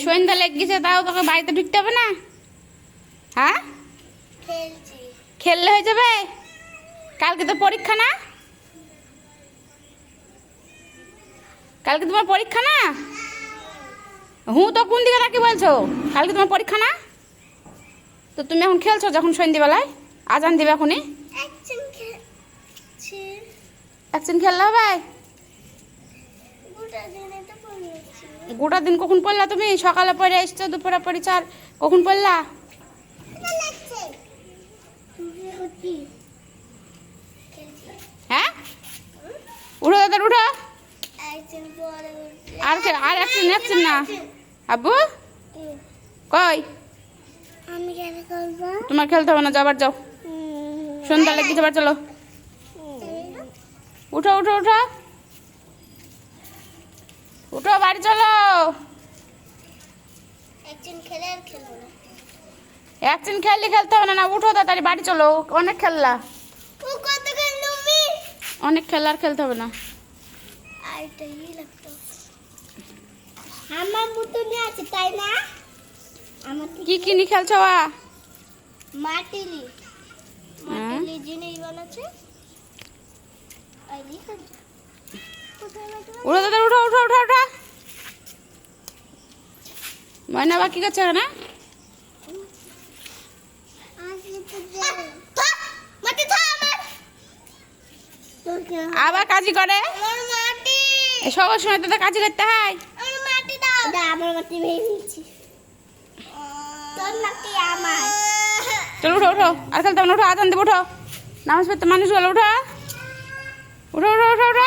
সন্ধ্যা লেগে গেছে, তাও তোকে বাড়িতে ঢুকতে হবে না? হ্যাঁ, খেললে হয়ে যাবে। কালকে তো পরীক্ষা না? কালকে তোমার পরীক্ষা না? তো কোন দিকে নাকি বলছো? কালকে তোমার পরীক্ষা না? তো তুমি এখন খেলছো যখন সন্ধ্যেবেলায় আজান দিবে এখনই? একদিন খেললে হবে? গোটা দিন কখন পড়লা তুমি? সকালে পড়ে এসছো, দুপুরে পড়েছ, আর কখন পড়লা? হ্যাঁ, উঠো দাদা উঠো। আর একদিন না আব্বু কই? তোমার খেলতে হবে না, যাবার যাও, সন্ধ্যা লেগে যাবার। চলো উঠো উঠো উঠো উঠো, বাড়ি চলো। একদিন খেললে খেলতে হবে না, উঠো তাড়াতাড়ি বাড়ি চলো। অনেক খেললা, অনেক খেললা, আর খেলতে হবে না। আমার মতনই আছে তাই না? আমার কি কিনি খেলছো? মাটিলি জিনিস বানাচ্ছে। উঠো দাদা উঠো উঠো উঠো উঠো। ময়না বা কি করছে না? আবার কাজই করে সবার সময় তো কাজই করতে হয়। চলো উঠো উঠো, আর খেলতে হবে না, উঠো আজান দেবো, উঠো নামাজ পড়তে মানুষ গেল, উঠো উঠো উঠো উঠো উঠো।